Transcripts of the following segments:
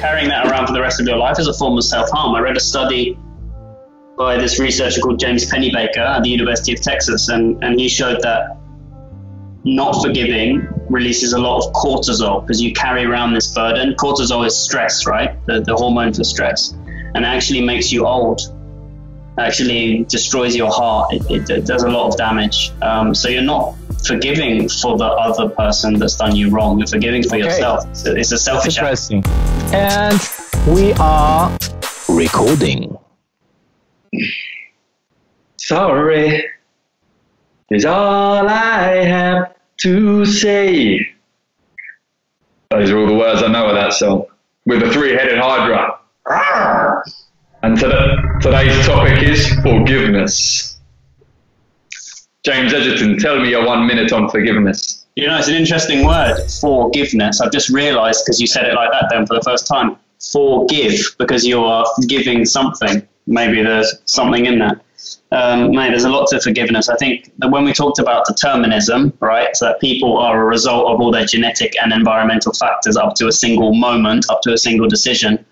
carrying that around for the rest of your life is a form of self-harm. I read a study by this researcher called James Pennybaker at the University of Texas, and he showed that not forgiving releases a lot of cortisol because you carry around this burden. Cortisol is stress, right? The hormone for stress. And it actually makes you old. It actually destroys your heart. It does a lot of damage. So you're not forgiving for the other person that's done you wrong. You're forgiving for yourself. So it's a selfish act. Interesting. And we are recording. Sorry is all I have to say. Those are all the words I know of that song. With the three-headed Hydra. And today's topic is forgiveness. James Edgerton, tell me your 1 minute on forgiveness. You know, it's an interesting word, forgiveness. I've just realised, because you said it like that then for the first time, forgive, because you are giving something. Maybe there's something in that. Mate, there's a lot to forgiveness. I think that when we talked about determinism, right, so that people are a result of all their genetic and environmental factors up to a single moment, up to a single decision,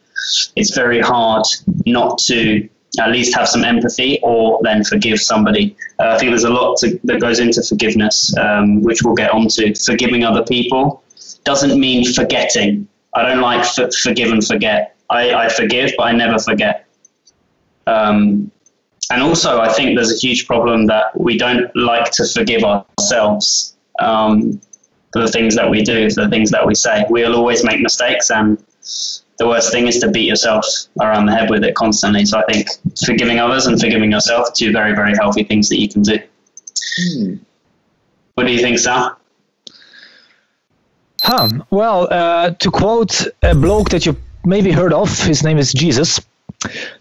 it's very hard not to at least have some empathy or then forgive somebody. I think there's a lot that goes into forgiveness, which we'll get onto. Forgiving other people doesn't mean forgetting. I don't like forgive and forget. I forgive, but I never forget. And also, I think there's a huge problem that we don't like to forgive ourselves for the things that we do, for the things that we say. We'll always make mistakes, and the worst thing is to beat yourself around the head with it constantly. So I think forgiving others and forgiving yourself are two very, very healthy things that you can do. What do you think, Sal? Well, to quote a bloke that you maybe heard of, his name is Jesus,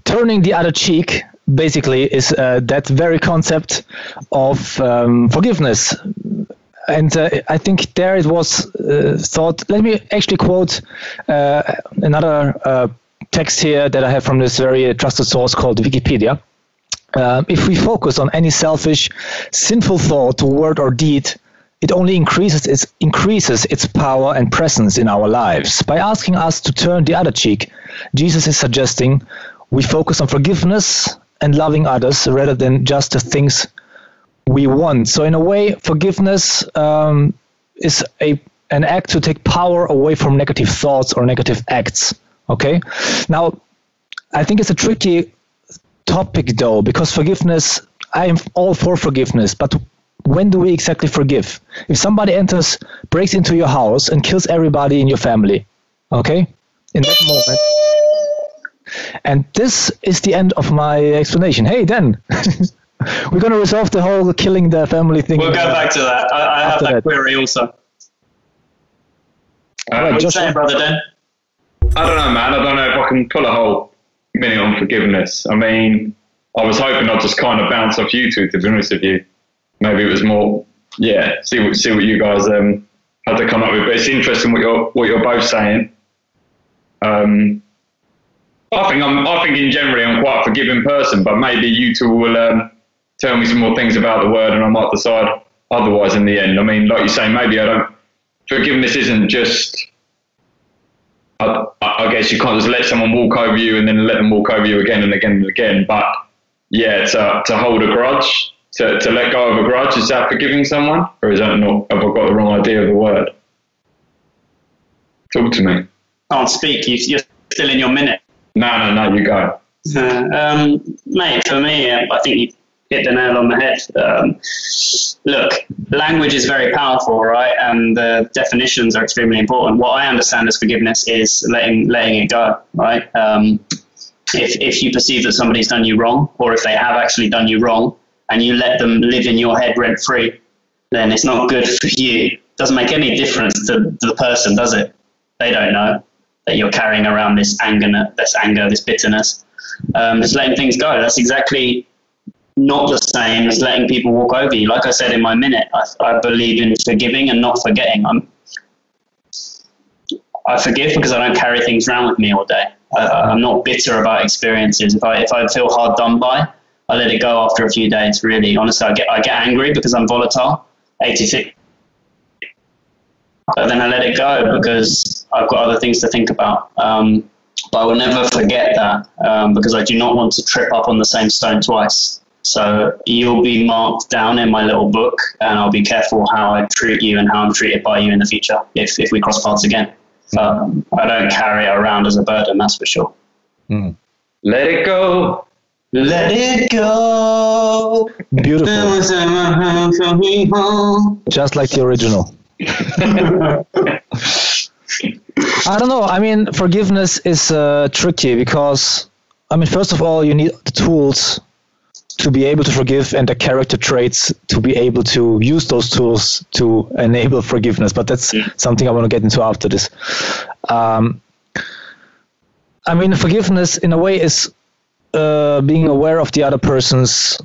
turning the other cheek basically is that very concept of forgiveness. And I think there it was thought. Let me actually quote another text here that I have from this very trusted source called Wikipedia. If we focus on any selfish, sinful thought, word, or deed, it only increases its power and presence in our lives. By asking us to turn the other cheek, Jesus is suggesting we focus on forgiveness and loving others rather than just the things we want. So in a way, forgiveness is an act to take power away from negative thoughts or negative acts. Okay? Now, I think it's a tricky topic though, because forgiveness, I am all for forgiveness, but when do we exactly forgive? If somebody breaks into your house and kills everybody in your family, okay? In that moment. And this is the end of my explanation. Hey, Dan. We're going to resolve the whole killing the family thing. We'll go back to that. I have that query also. Right, what you saying, brother Dan? I don't know, man. I don't know if I can pull a whole minute on forgiveness. I mean, I was hoping I'd just kind of bounce off you two, to be honest with you. Maybe it was more, see what you guys had to come up with. But it's interesting what you're both saying. I think in generally I'm quite a forgiving person, but maybe you two will tell me some more things about the word, and I might decide otherwise in the end. I mean, like you say, maybe forgiveness isn't just, I guess you can't just let someone walk over you and then let them walk over you again and again and again. But yeah, to hold a grudge, to let go of a grudge, is that forgiving someone? Or is that not, have I got the wrong idea of the word? Talk to me. Can't speak, you're still in your minute. No, you go. Mate, for me, I think you hit the nail on the head. Look, language is very powerful, right? And the definitions are extremely important. What I understand as forgiveness is letting it go, right? If you perceive that somebody's done you wrong, or if they have actually done you wrong, and you let them live in your head rent-free, then it's not good for you. It doesn't make any difference to the person, does it? They don't know that you're carrying around this anger, this bitterness. Just letting things go. That's exactly not the same as letting people walk over you. Like I said in my minute, I believe in forgiving and not forgetting. I forgive because I don't carry things around with me all day. I'm not bitter about experiences. If I feel hard done by, I let it go after a few days, really. Honestly, I get angry because I'm volatile, 86. But then I let it go because I've got other things to think about. But I will never forget that because I do not want to trip up on the same stone twice. So you'll be marked down in my little book, and I'll be careful how I treat you and how I'm treated by you in the future if we cross paths again. But I don't carry it around as a burden, that's for sure. Mm. Let it go. Let it go. Beautiful. Just like the original. I don't know. I mean, forgiveness is tricky because, I mean, first of all, you need the tools to be able to forgive and the character traits to be able to use those tools to enable forgiveness. But that's something I want to get into after this. I mean, forgiveness in a way is being aware of the other person's,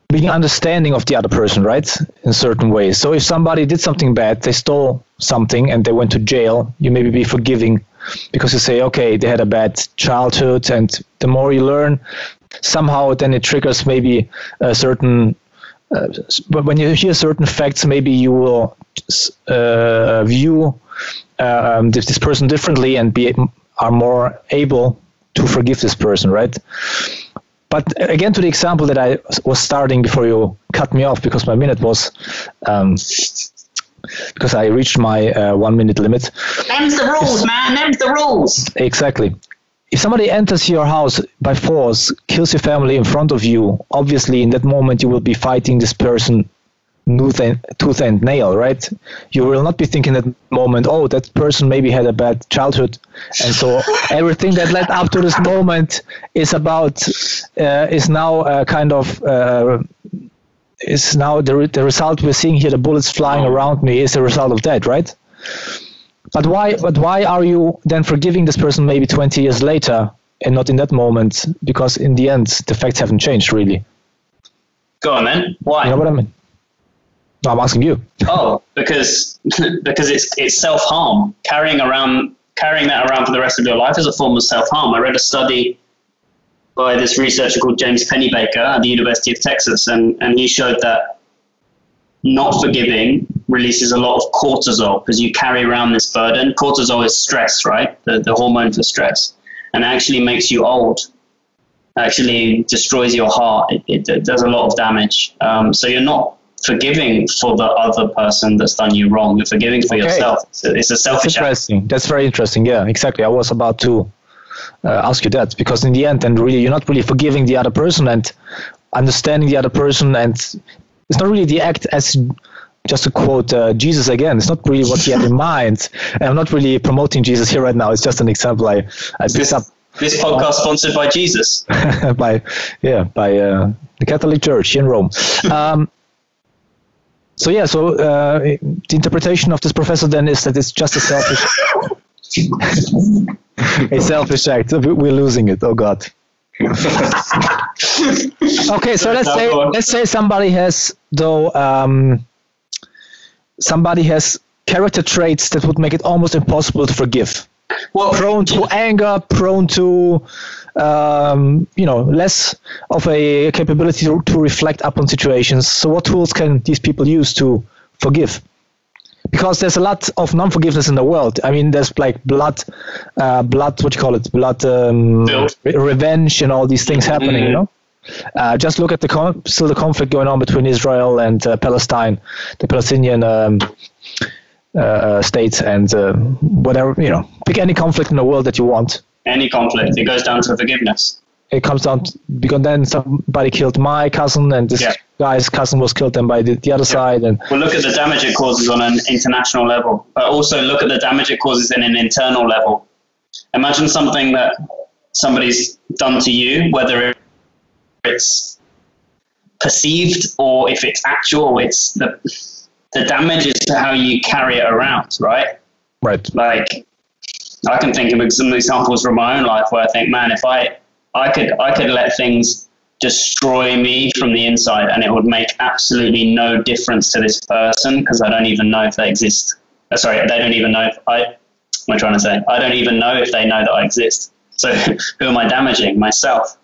being understanding of the other person, right? In certain ways. So if somebody did something bad, they stole something and they went to jail, you maybe be forgiving because you say, okay, they had a bad childhood, and the more you learn, somehow then it triggers maybe a certain, but when you hear certain facts, maybe you will view this person differently and are more able to forgive this person, right? But again, to the example that I was starting before you cut me off, because my minute was, because I reached my 1 minute limit. Them's the rules, man. Them's the rules. Exactly. If somebody enters your house by force, kills your family in front of you, obviously in that moment you will be fighting this person tooth and nail, right? You will not be thinking at that moment, oh, that person maybe had a bad childhood, and so everything that led up to this moment is about is now kind of is now the result we're seeing here. The bullets flying around me is a result of that, right? But why are you then forgiving this person maybe 20 years later and not in that moment? Because in the end, the facts haven't changed really. Go on, man. Why? You know what I mean? No, I'm asking you. Oh, because it's self-harm. Carrying that around for the rest of your life is a form of self-harm. I read a study by this researcher called James Pennybaker at the University of Texas, and he showed that not forgiving releases a lot of cortisol because you carry around this burden. Cortisol is stress, right? The hormone for stress. And it actually makes you old. It actually destroys your heart. It does a lot of damage. So you're not forgiving for the other person that's done you wrong. You're forgiving for yourself. So it's a selfish act. That's very interesting. Yeah, exactly. I was about to ask you that, because in the end, and really, you're not really forgiving the other person and understanding the other person, and it's not really the act as, just to quote Jesus again, it's not really what he had in mind. And I'm not really promoting Jesus here right now. It's just an example I picked up. This podcast sponsored by Jesus. by the Catholic Church here in Rome. So the interpretation of this professor then is that it's just a selfish act. We're losing it. Oh God. Okay, so let's say somebody has character traits that would make it almost impossible to forgive. Well, prone to anger, prone to less of a capability to reflect upon situations. So what tools can these people use to forgive? Because there's a lot of non-forgiveness in the world. I mean, there's like blood, what you call it, revenge and all these things happening, you know? Just look at the conflict going on between Israel and Palestine, the Palestinian states, and whatever, pick any conflict in the world that you want. Any conflict, it goes down to forgiveness. It comes down to, because then somebody killed my cousin, and this guy's cousin was killed then by the other side. And well, look at the damage it causes on an international level, but also look at the damage it causes in an internal level. Imagine something that somebody's done to you, whether it's perceived or if it's actual. It's the damage is to how you carry it around, right? Right. Like, I can think of some examples from my own life where I think, man, if I could let things destroy me from the inside, and it would make absolutely no difference to this person because I don't even know if they exist. They don't even know if I don't even know if they know that I exist. So who am I damaging? Myself.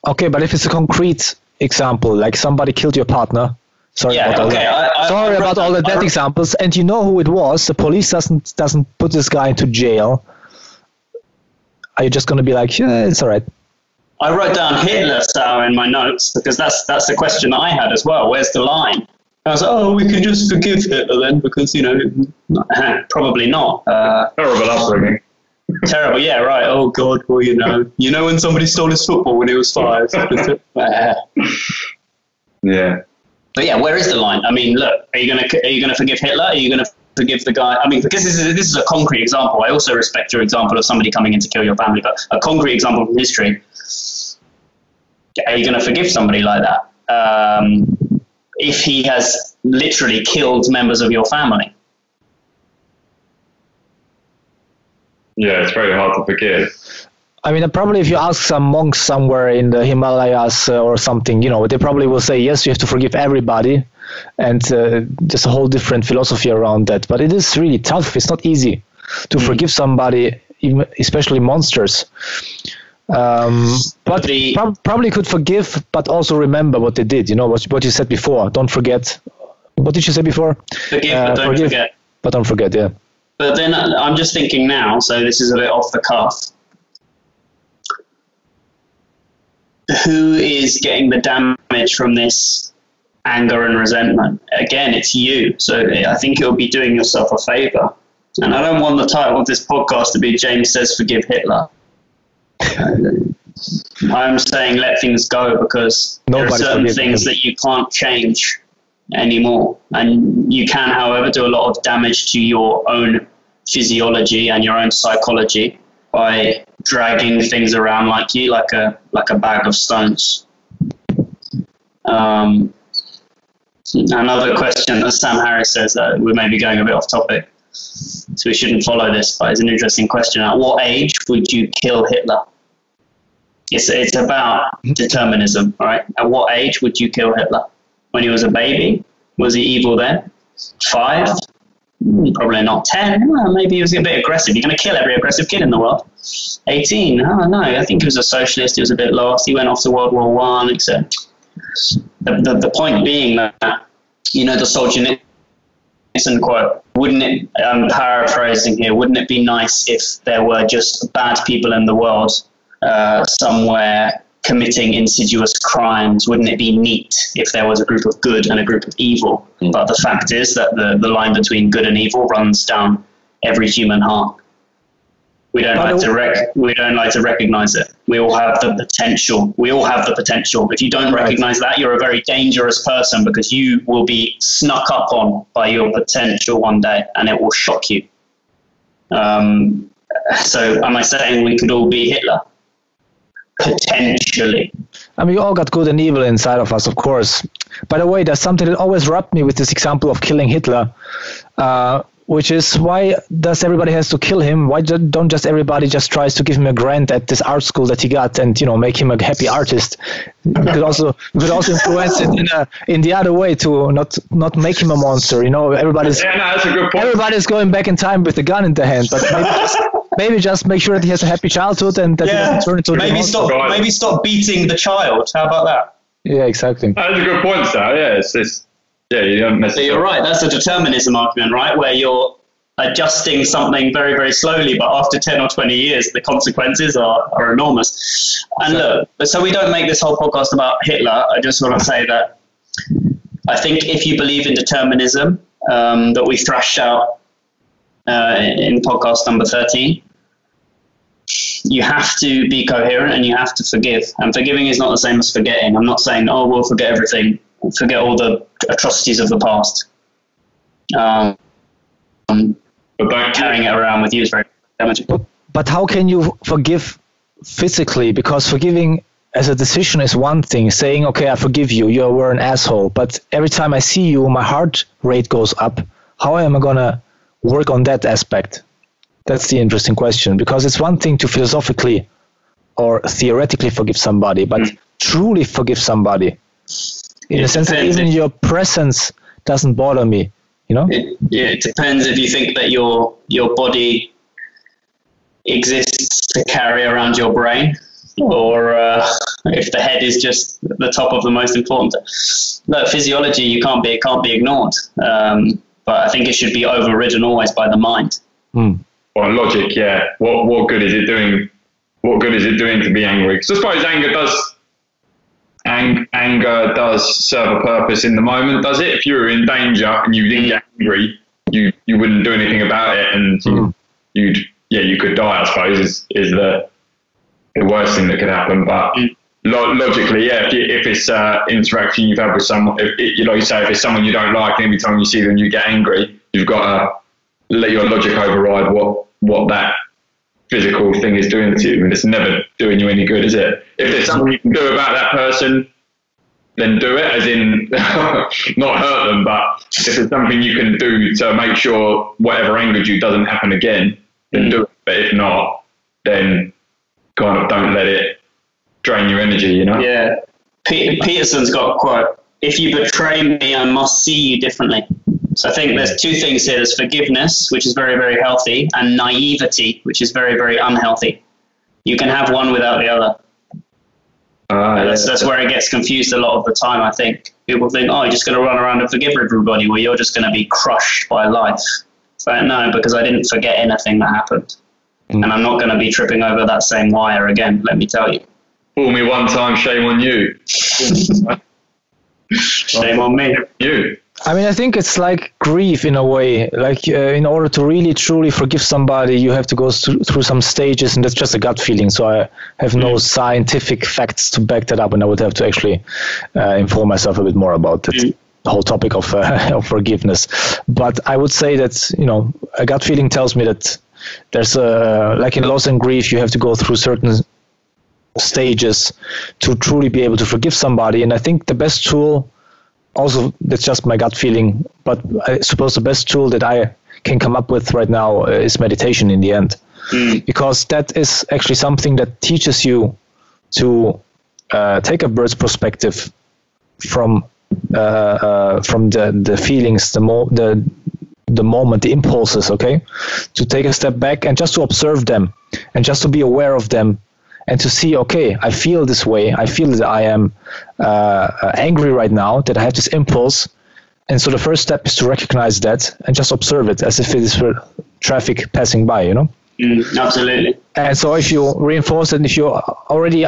Okay, but if it's a concrete example, like somebody killed your partner. Sorry about all the death examples, and you know who it was. The police doesn't put this guy into jail. are you just going to be like, yeah, it's all right? I wrote down Hitler style in my notes because that's the question I had as well. Where's the line? I was like, oh, we can just forgive Hitler then because, probably not. Terrible upbringing. Terrible, yeah, right. Oh, God, well, You know when somebody stole his football when he was 5? Yeah. But yeah, where is the line? I mean, look, are you gonna forgive Hitler? Are you gonna forgive the guy? I mean, because this is a concrete example. I also respect your example of somebody coming in to kill your family, but a concrete example from history. Are you gonna forgive somebody like that if he has literally killed members of your family? Yeah, it's very hard to forgive. I mean, probably if you ask some monks somewhere in the Himalayas or something, they probably will say, yes, you have to forgive everybody. And there's a whole different philosophy around that. But it is really tough. It's not easy to forgive somebody, even, especially monsters. But probably could forgive, but also remember what they did. What you said before. Don't forget. What did you say before? Forgive, but don't forget. But don't forget, yeah. But then I'm just thinking now, so this is a bit off the cuff. Who is getting the damage from this anger and resentment? Again, it's you. So I think you'll be doing yourself a favor. And I don't want the title of this podcast to be James Says Forgive Hitler. I'm saying let things go because there are certain things that you can't change anymore. And you can, however, do a lot of damage to your own physiology and your own psychology by dragging things around like a bag of stones. Another question that Sam Harris says that we may be going a bit off topic, so we shouldn't follow this, but it's an interesting question. At what age would you kill Hitler? It's about determinism, right? At what age would you kill Hitler? When he was a baby? Was he evil then? 5? Probably not. 10? Well, maybe he was a bit aggressive. You're going to kill every aggressive kid in the world. 18? Oh, no, I think he was a socialist. He was a bit lost. He went off to World War I, etc. The point being that, the Solzhenitsyn quote, wouldn't it, I'm paraphrasing here, wouldn't it be nice if there were just bad people in the world somewhere committing insidious crimes? Wouldn't it be neat if there was a group of good and a group of evil? But the fact is that the line between good and evil runs down every human heart. We don't like to recognize it. We all have the potential. If you don't recognize that, you're a very dangerous person because you will be snuck up on by your potential one day and it will shock you. So am I saying we could all be Hitler? Potentially. I mean, we all got good and evil inside of us, of course. By the way, there's something that always rubbed me with this example of killing Hitler, which is, why does everybody has to kill him? Why don't just everybody just tries to give him a grant at this art school that he got and make him a happy artist? We could also influence it in the other way to not make him a monster. Everybody's that's a good point. Everybody's going back in time with the gun in the hand, but maybe just make sure that he has a happy childhood and that he doesn't turn into maybe stop beating the child. How about that? Yeah, exactly. That's a good point, Sal. Yeah, you don't mess. So you're right. That's a determinism argument, right? Where you're adjusting something very, very slowly, but after 10 or 20 years, the consequences are enormous. And look, so we don't make this whole podcast about Hitler. I just want to say that I think if you believe in determinism, that we thrashed out in podcast number 13, you have to be coherent and you have to forgive. And forgiving is not the same as forgetting. I'm not saying, we'll forget everything, forget all the atrocities of the past. But carrying it around with you is very damaging. But how can you forgive physically? Because forgiving as a decision is one thing. Saying, okay, I forgive you, you were an asshole. But every time I see you, my heart rate goes up. How am I going to work on that aspect? That's the interesting question. Because it's one thing to philosophically or theoretically forgive somebody, but truly forgive somebody. In the sense that even your presence doesn't bother me. It depends if you think that your body exists to carry around your brain, or if the head is just the top of the most important. Look, physiology, it can't be ignored. But I think it should be overridden always by the mind. Well, logic, yeah. What good is it doing what good is it doing to be angry? Because I suppose anger does serve a purpose in the moment, does it? If you were in danger and you didn't get angry, you wouldn't do anything about it, and you could die, I suppose, is the worst thing that could happen. But logically, yeah, if it's interaction you've had with someone, like you say, if it's someone you don't like, and every time you see them you get angry, you've got to let your logic override what that physical thing is doing to you, and it's never doing you any good, is it? If there's something you can do about that person, then do it, as in not hurt them, but if there's something you can do to make sure whatever angered you doesn't happen again, then do it. But if not, then kind of don't let it drain your energy, you know? Yeah. Peterson's got a quote, "If you betray me, I must see you differently." So I think there's two things here. There's forgiveness, which is very, very healthy, and naivety, which is very, very unhealthy. You can have one without the other. That's where it gets confused a lot of the time, I think. People think, oh, you're just going to run around and forgive everybody. Well, you're just going to be crushed by life. So no, because I didn't forget anything that happened. And I'm not going to be tripping over that same wire again, let me tell you. Fool me one time, shame on you. Shame on me. You. I mean, I think it's like grief in a way. Like in order to really truly forgive somebody, you have to go through some stages, and that's just a gut feeling. So I have no scientific facts to back that up, and I would have to actually inform myself a bit more about it. The whole topic of forgiveness. But I would say that, a gut feeling tells me that there's like in loss and grief, you have to go through certain stages to truly be able to forgive somebody. And I think the best tool, also that's just my gut feeling, but I suppose the best tool that I can come up with right now is meditation in the end. Because that is actually something that teaches you to take a bird's perspective from the feelings, the moment, the impulses, okay? To take a step back and just to observe them and just to be aware of them and to see, okay, I feel this way. I feel that I am angry right now, that I have this impulse. And so the first step is to recognize that and just observe it as if it is traffic passing by, Absolutely. And so if you reinforce it, if you already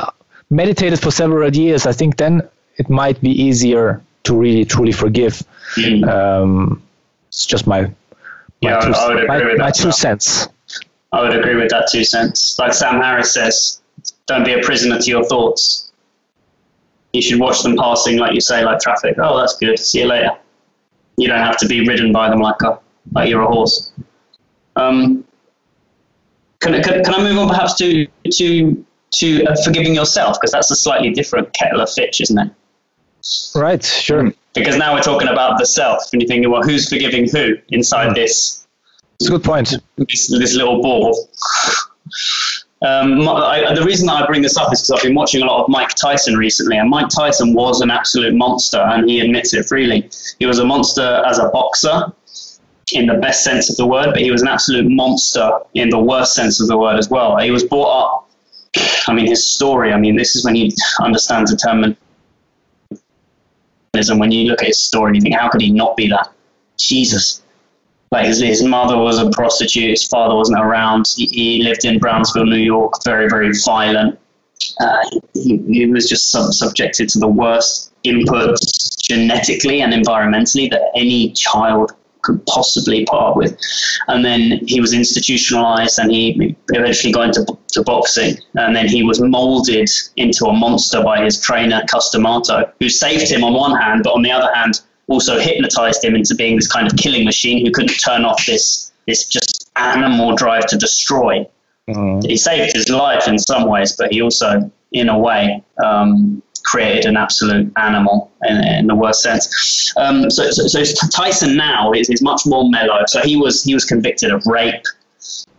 meditated for several years, I think then it might be easier to really truly forgive. It's just my two cents. I would agree with that 2 cents. Like Sam Harris says, don't be a prisoner to your thoughts. You should watch them passing, like you say, like traffic. Oh, that's good. See you later. You don't have to be ridden by them like you're a horse. Can I move on perhaps to forgiving yourself? Because that's a slightly different kettle of fish, isn't it? Right, sure. Because now we're talking about the self, and you're thinking, well, who's forgiving who inside this? It's a good point. This little ball. The reason that I bring this up is because I've been watching a lot of Mike Tyson recently, and Mike Tyson was an absolute monster, and he admits it freely. He was a monster as a boxer, in the best sense of the word, but he was an absolute monster in the worst sense of the word as well. He was brought up, his story, this is when you understand determinism. When you look at his story and you think, how could he not be that? Jesus. Like his mother was a prostitute, his father wasn't around, he lived in Brownsville, New York, very, very violent. He was just subjected to the worst inputs genetically and environmentally that any child could possibly put up with. And then he was institutionalized, and he eventually got into boxing, and then he was molded into a monster by his trainer Customato, who saved him on one hand, but on the other hand also hypnotized him into being this kind of killing machine who couldn't turn off this just animal drive to destroy. He saved his life in some ways, but he also, in a way, created an absolute animal in the worst sense. So Tyson now is much more mellow. So he was convicted of rape.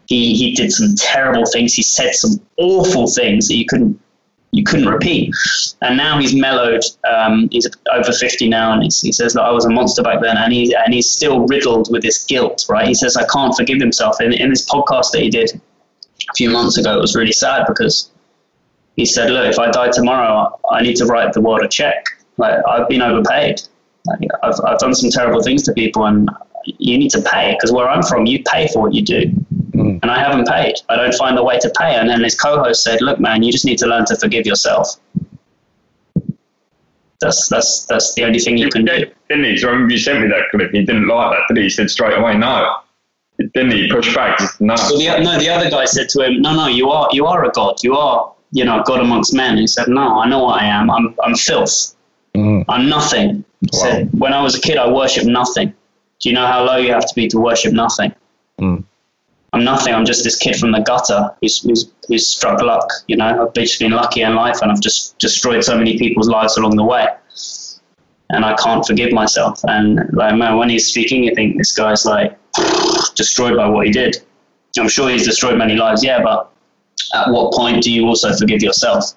He did some terrible things. He said some awful things that you couldn't repeat. And now he's mellowed. He's over 50 now, and he says that I was a monster back then, and he's still riddled with this guilt. Right? He says I can't forgive himself. In this podcast that he did a few months ago, it was really sad because he said, look, if I die tomorrow, I need to write the world a check. Like, I've been overpaid. Like, I've done some terrible things to people, and you need to pay, because where I'm from, you pay for what you do. and I haven't paid. I don't find a way to pay. And then his co-host said, look, man, you just need to learn to forgive yourself. That's the only thing you can do. Didn't he? So I remember you sent me that clip. He didn't like that, did he? He said straight away, no. Didn't he? Push back. No. Well, the other guy said to him, no, you are a god. You are, God amongst men. And he said, no, I know what I am. I'm filth. I'm nothing. He said, when I was a kid, I worshipped nothing. Do you know how low you have to be to worship nothing? I'm nothing. I'm just this kid from the gutter who's struck luck. I've just been lucky in life, and I've just destroyed so many people's lives along the way. And I can't forgive myself. And like, man, when he's speaking, you think this guy's like destroyed by what he did. I'm sure he's destroyed many lives, yeah, but at what point do you also forgive yourself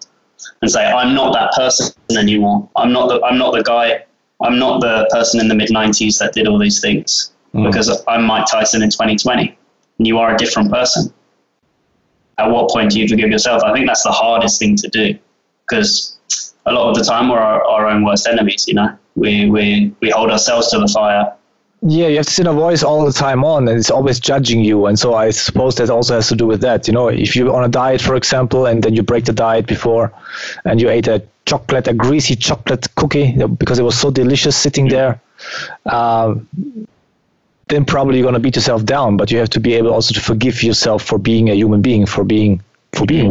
and say, I'm not that person anymore. I'm not the guy. I'm not the person in the mid-90s that did all these things, because I'm Mike Tyson in 2020 and you are a different person. At what point do you forgive yourself? I think that's the hardest thing to do, because a lot of the time we're our own worst enemies, We hold ourselves to the fire. Yeah, you have this inner voice all the time on, and it's always judging you. And so I suppose that also has to do with that. If you're on a diet, for example, and then you break the diet before, and you ate a greasy chocolate cookie because it was so delicious sitting there, then probably you're going to beat yourself down. But you have to be able also to forgive yourself for being a human being, for being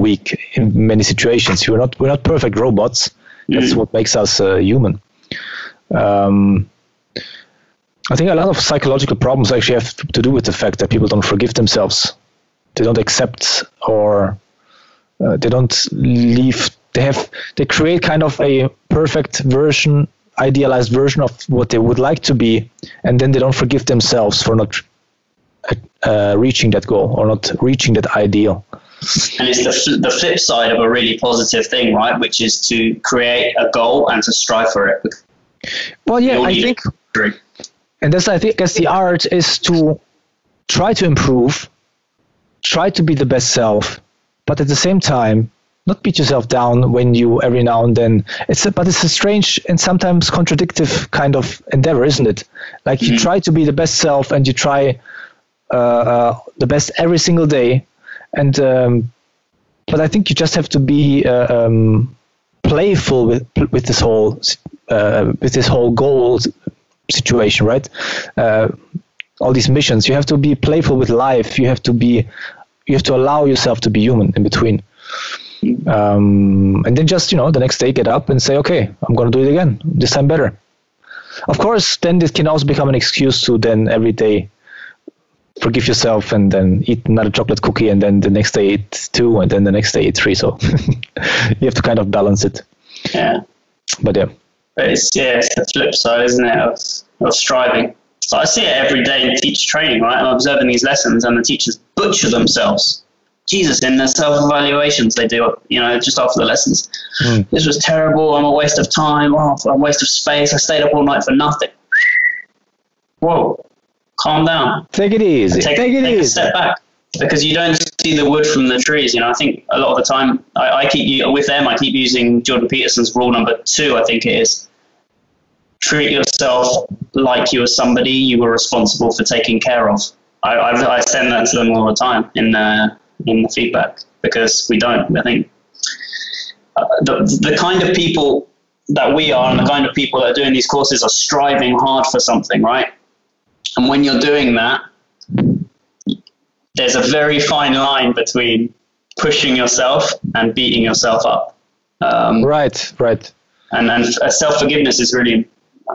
weak in many situations. We're not perfect robots. That's what makes us human. I think a lot of psychological problems actually have to do with the fact that people don't forgive themselves. They don't accept, or they don't leave. They create kind of a perfect version, idealized version of what they would like to be, and then they don't forgive themselves for not reaching that goal or not reaching that ideal. And it's the flip side of a really positive thing, right? Which is to create a goal and to strive for it. Well, yeah, I think, and I guess the art is to try to improve, try to be the best self, but at the same time, not beat yourself down when you every now and then. But it's a strange and sometimes contradictive kind of endeavor, isn't it? Like you try to be the best self and you try the best every single day, and but I think you just have to be playful with this whole goal situation, right? All these missions, you have to be playful with life. You have to allow yourself to be human in between. And then just, the next day get up and say, okay, I'm going to do it again, this time better. Of course, then this can also become an excuse to then every day forgive yourself and then eat another chocolate cookie, and then the next day eat 2, and then the next day eat 3. So you have to kind of balance it. Yeah. But yeah. But it's the flip side, isn't it, of striving. So I see it every day in teacher training, right? I'm observing these lessons, and the teachers butcher themselves. Jesus, in their self-evaluations they do, just after the lessons. This was terrible. I'm a waste of time. I'm a waste of space. I stayed up all night for nothing. Whoa, calm down. Take it easy. Take a step back, because you don't see the wood from the trees. I think a lot of the time I keep using Jordan Peterson's rule number 2. I think it is: treat yourself like you were somebody you were responsible for taking care of. I send that to them all the time in the feedback, because we don't. I think the kind of people that we are and the kind of people that are doing these courses are striving hard for something, right? And when you're doing that, there's a very fine line between pushing yourself and beating yourself up. Right. And self-forgiveness is really,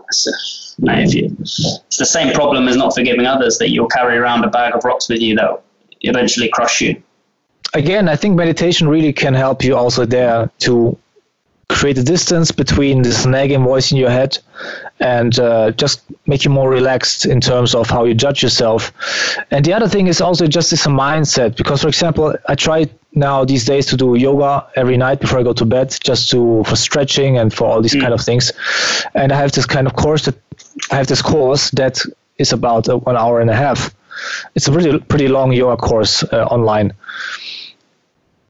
it's the same problem as not forgiving others, that you'll carry around a bag of rocks with you that will eventually crush you. Again, I think meditation really can help you also there to create a distance between this nagging voice in your head and just make you more relaxed in terms of how you judge yourself. And the other thing is also just this mindset, because, for example, I try now these days to do yoga every night before I go to bed, just for stretching and for all these kind of things. And I have this kind of course that is about 1 hour and a half. It's a pretty long yoga course online.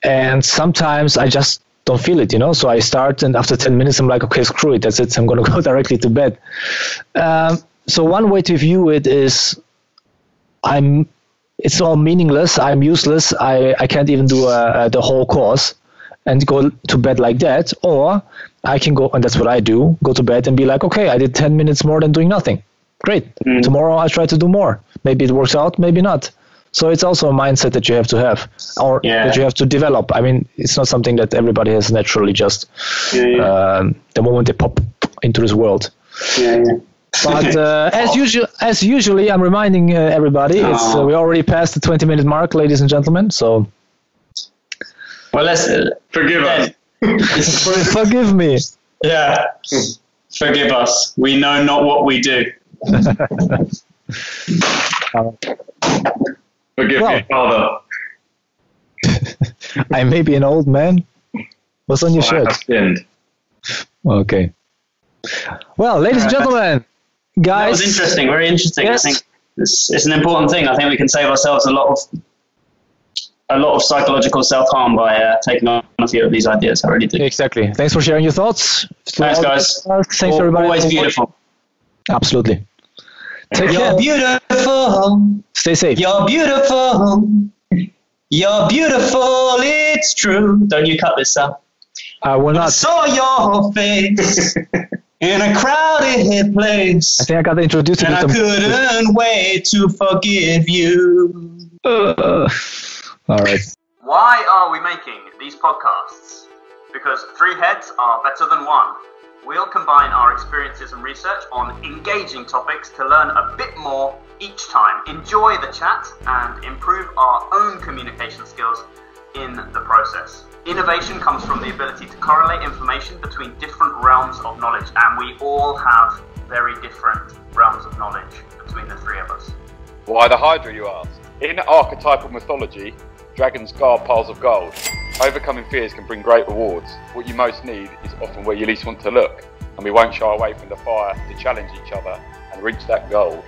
And sometimes I just don't feel it, so I start, and after 10 minutes I'm like, okay, screw it, that's it, I'm going to go directly to bed. So one way to view it is I'm it's all meaningless. I'm useless. I can't even do the whole course and go to bed like that. Or I can go, and that's what I do, go to bed and be like, okay, I did 10 minutes more than doing nothing. Great. Tomorrow I'll try to do more. Maybe it works out, maybe not. So it's also a mindset that you have to have, or that you have to develop. I mean, it's not something that everybody has naturally just the moment they pop into this world. But as usually, I'm reminding everybody, we already passed the 20-minute mark, ladies and gentlemen. So, well, let's forgive us. Forgive me. Yeah, forgive us. We know not what we do. Forgive me, Father. I may be an old man. What's on your shirt? I have sinned. Okay. Well, ladies and gentlemen, guys. That was interesting, very interesting. Yes. I think it's an important thing. I think we can save ourselves a lot of psychological self-harm by taking on a few of these ideas. I really do. Exactly. Thanks for sharing your thoughts. Thanks, guys. Thanks, everybody. Always beautiful. Absolutely. Take You're care. beautiful. Stay safe. You're beautiful. You're beautiful. It's true. Don't you cut this up. I will I not. saw your face in a crowded place. I think I got introduced to and I couldn't wait to forgive you. All right. Why are we making these podcasts? Because 3 heads are better than 1. We'll combine our experiences and research on engaging topics to learn a bit more each time, enjoy the chat, and improve our own communication skills in the process. Innovation comes from the ability to correlate information between different realms of knowledge, and we all have very different realms of knowledge between the 3 of us. Why the Hydra, you ask? In archetypal mythology, dragons guard piles of gold. Overcoming fears can bring great rewards. What you most need is often where you least want to look, and we won't shy away from the fire to challenge each other and reach that goal.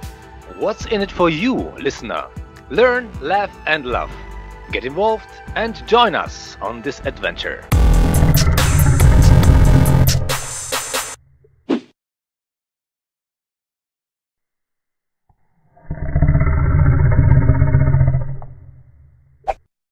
What's in it for you, listener? Learn, laugh and love. Get involved and join us on this adventure.